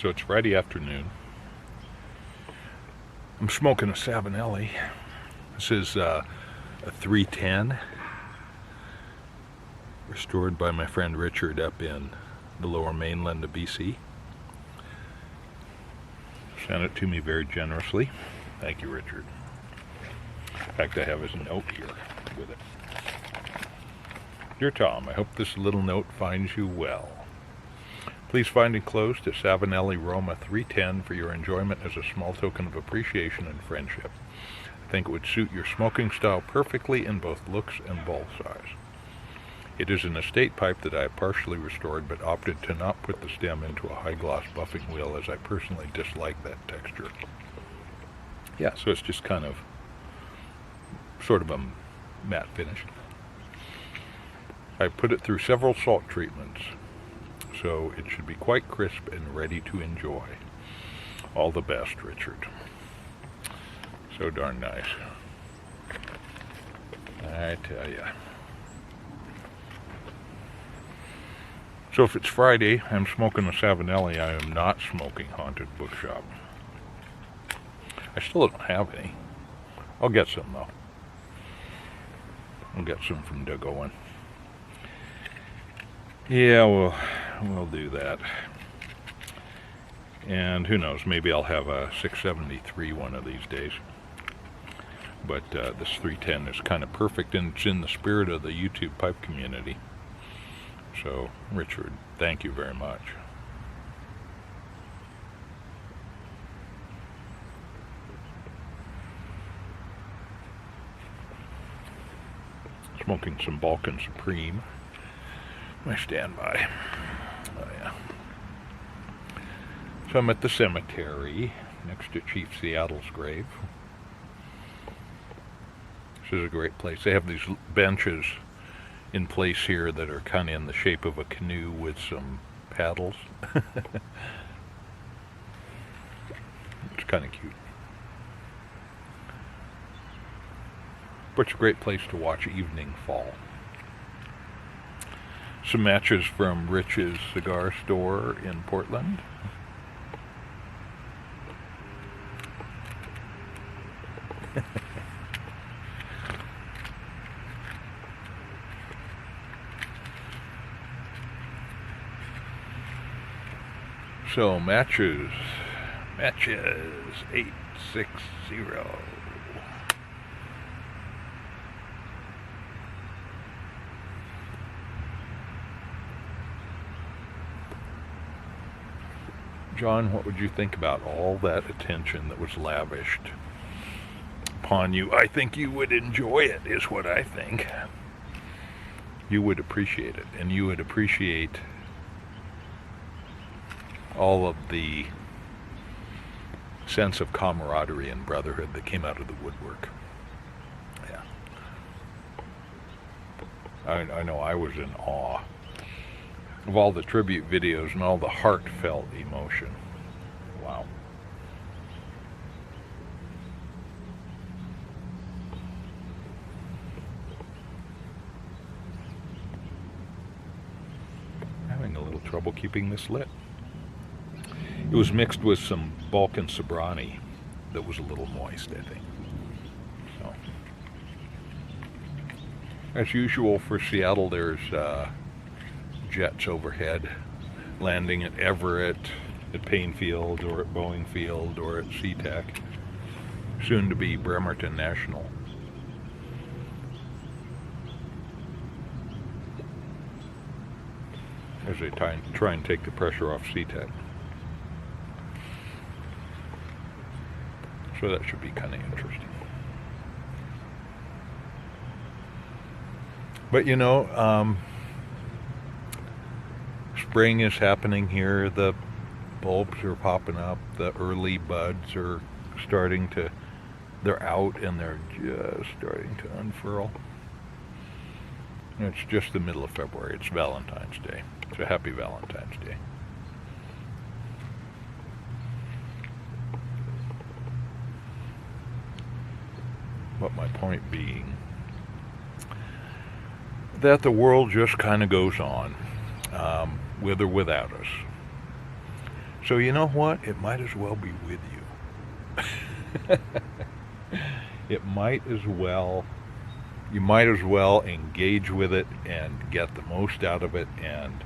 So it's Friday afternoon. I'm smoking a Savinelli. This is a 310, restored by my friend Richard up in the lower mainland of BC. Sent it to me very generously. Thank you, Richard. In fact, I have his note here with it. Dear Tom, I hope this little note finds you well. Please find enclosed a Savinelli Roma 310 for your enjoyment as a small token of appreciation and friendship. I think it would suit your smoking style perfectly in both looks and bowl size. It is an estate pipe that I have partially restored, but opted to not put the stem into a high-gloss buffing wheel as I personally dislike that texture. Yeah, so it's just kind of sort of a matte finish. I put it through several salt treatments, so it should be quite crisp and ready to enjoy. All the best, Richard. So darn nice. I tell ya. So if it's Friday, I'm smoking a Savinelli. I am not smoking Haunted Bookshop. I still don't have any. I'll get some though. I'll get some from Doug Owen. Yeah, we'll do that. And who knows, maybe I'll have a 673 one of these days. But this 310 is kind of perfect, and it's in the spirit of the YouTube pipe community. So, Richard, thank you very much. Smoking some Balkan Supreme. My standby. Oh yeah. So I'm at the cemetery next to Chief Seattle's grave. This is a great place. They have these benches in place here that are kind of in the shape of a canoe with some paddles. It's kind of cute. But it's a great place to watch evening fall. Some matches from Rich's cigar store in Portland. So Matches860. John, what would you think about all that attention that was lavished upon you? I think you would enjoy it, is what I think. You would appreciate it, and you would appreciate all of the sense of camaraderie and brotherhood that came out of the woodwork. Yeah. I know I was in awe of all the tribute videos and all the heartfelt emotion. Wow. Having a little trouble keeping this lit. It was mixed with some Balkan Sobrani that was a little moist, I think. So, as usual for Seattle, there's jets overhead, landing at Everett, at Payne Field, or at Boeing Field, or at SeaTac, soon to be Bremerton National. As they try and take the pressure off SeaTac. So that should be kind of interesting. But you know, spring is happening here. The bulbs are popping up. The early buds are starting to, they're out and they're just starting to unfurl. And it's just the middle of February. It's Valentine's Day. So happy Valentine's Day. But my point being that the world just kind of goes on, with or without us. So you know what? It might as well be with you. It might as well, you might as well engage with it and get the most out of it, and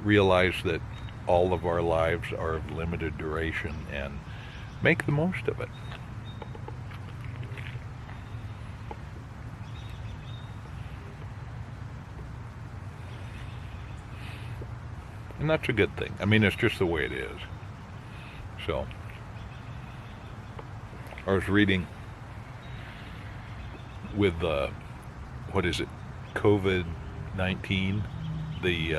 realize that all of our lives are of limited duration, and make the most of it. And that's a good thing. I mean, it's just the way it is. So, I was reading with what is it, COVID-19, the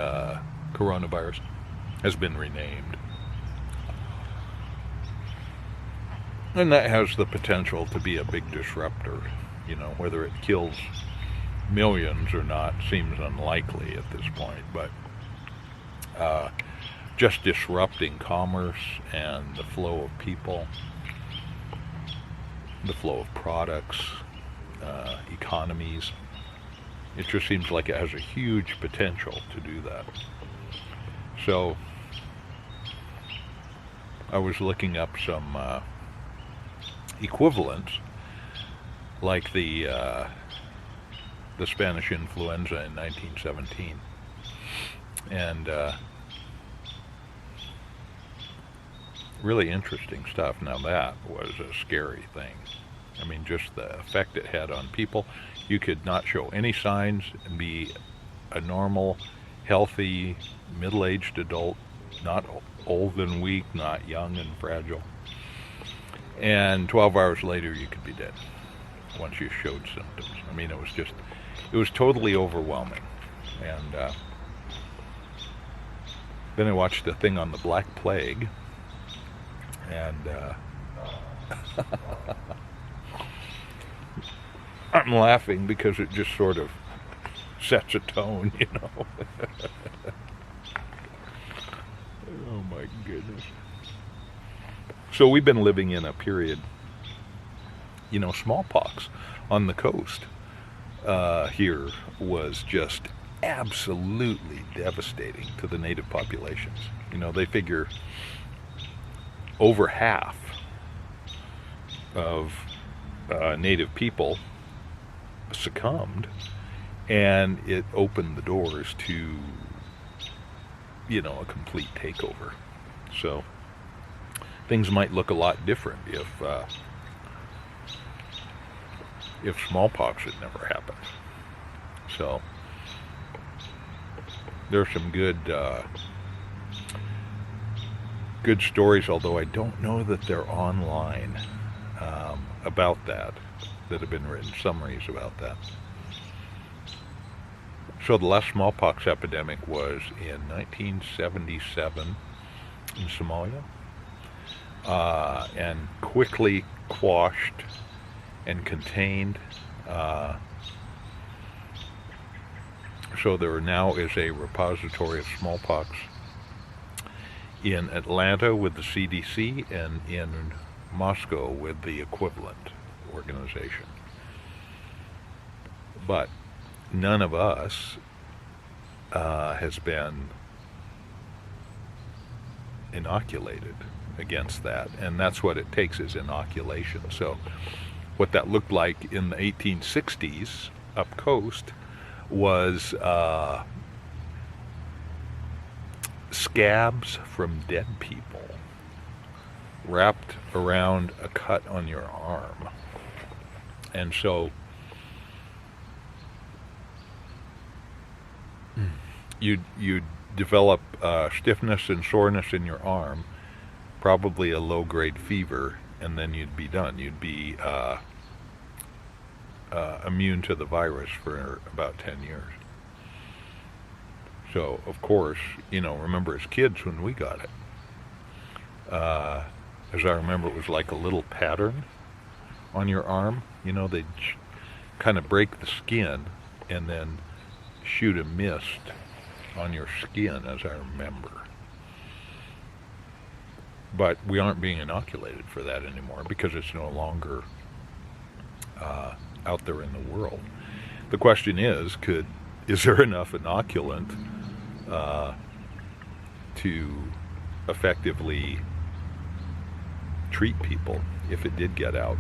coronavirus has been renamed. And that has the potential to be a big disruptor. Whether it kills millions or not seems unlikely at this point, but just disrupting commerce and the flow of people, the flow of products, economies. It just seems like it has a huge potential to do that. So I was looking up some equivalents, like the Spanish influenza in 1917, and really interesting stuff. Now that was a scary thing. I mean, just the effect it had on people. You could not show any signs and be a normal, healthy, middle-aged adult, not old and weak, not young and fragile. And 12 hours later, you could be dead once you showed symptoms. I mean, it was totally overwhelming. And then I watched a thing on the Black Plague, and I'm laughing because it just sort of sets a tone, Oh my goodness. So we've been living in a period, smallpox on the coast here was just absolutely devastating to the native populations. They figure over half of native people succumbed, and it opened the doors to a complete takeover. So things might look a lot different if smallpox had never happened. So there's some good stories, although I don't know that they're online, about that have been written, summaries about that. So the last smallpox epidemic was in 1977 in Somalia, and quickly quashed and contained. So there now is a repository of smallpox in Atlanta with the CDC, and in Moscow with the equivalent organization. But none of us has been inoculated against that, and that's what it takes, is inoculation. So what that looked like in the 1860s up coast was scabs from dead people wrapped around a cut on your arm. And so you develop stiffness and soreness in your arm, probably a low-grade fever, and then you'd be done. You'd be immune to the virus for about 10 years. So, of course, remember as kids when we got it, as I remember, it was like a little pattern on your arm. They'd kind of break the skin and then shoot a mist on your skin, as I remember. But we aren't being inoculated for that anymore because it's no longer out there in the world. The question is, could is there enough inoculant to effectively treat people if it did get out?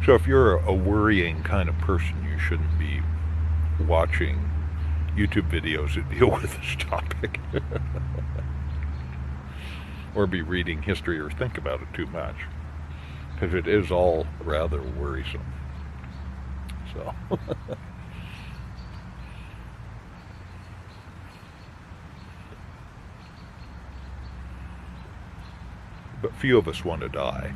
So if you're a worrying kind of person, you shouldn't be watching YouTube videos that deal with this topic. Or be reading history or think about it too much, because it is all rather worrisome. So but few of us want to die,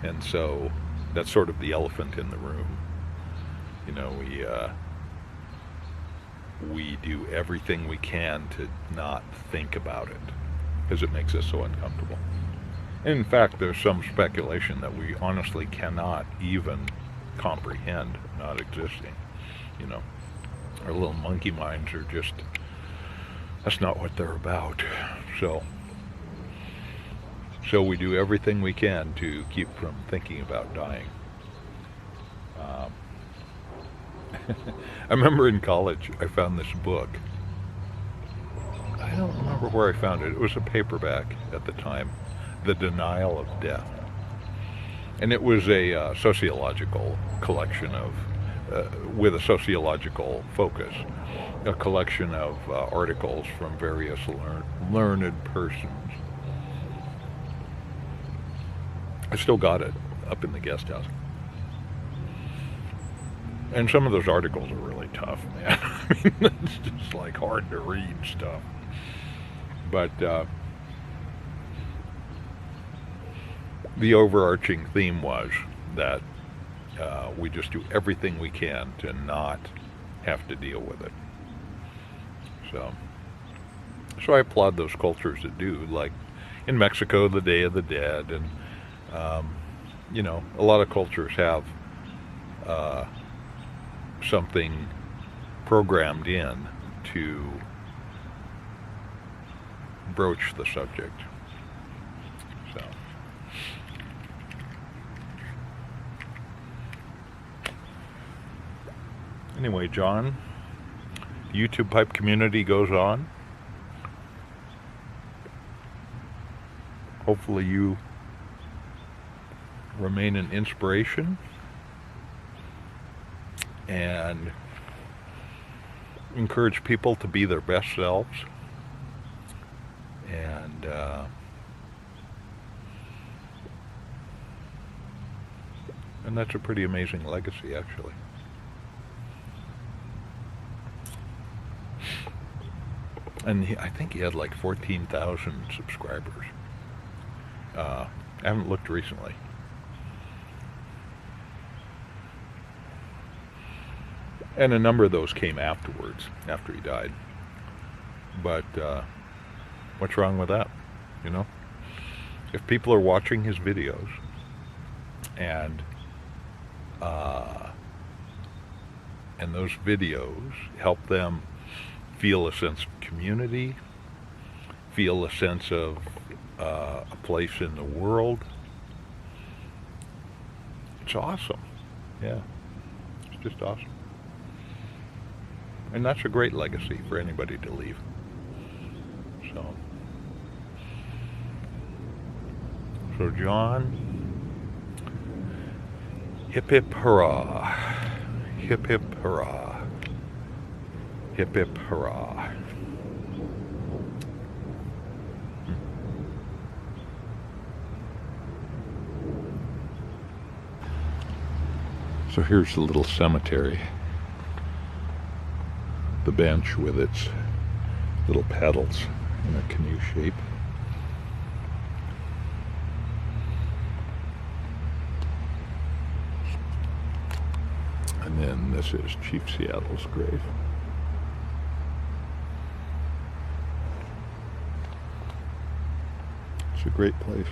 and so that's sort of the elephant in the room. You know, we do everything we can to not think about it, because it makes us so uncomfortable. And in fact, there's some speculation that we honestly cannot even comprehend not existing. You know, our little monkey minds are just, that's not what they're about. So we do everything we can to keep from thinking about dying. I remember in college I found this book. I don't remember where I found it. It was a paperback at the time, The Denial of Death. And it was a sociological collection of, with a sociological focus, a collection of articles from various learned persons. I still got it up in the guest house. And some of those articles are really tough, man. I mean, it's just like hard to read stuff. But the overarching theme was that we just do everything we can to not have to deal with it. So I applaud those cultures that do, like in Mexico, the Day of the Dead, and you know, a lot of cultures have something programmed in to broach the subject. So anyway, John, the YouTube pipe community goes on. Hopefully you remain an inspiration and encourage people to be their best selves. And that's a pretty amazing legacy, actually. And I think he had like 14,000 subscribers. I haven't looked recently. And a number of those came afterwards, after he died. But what's wrong with that? You know? If people are watching his videos and those videos help them feel a sense of community, feel a sense of a place in the world, it's awesome. Yeah, it's just awesome. And that's a great legacy for anybody to leave. So John, hip hip hurrah, hip hip hurrah, hip hip hurrah. So here's the little cemetery. The bench with its little paddles in a canoe shape. And then this is Chief Seattle's grave. It's a great place.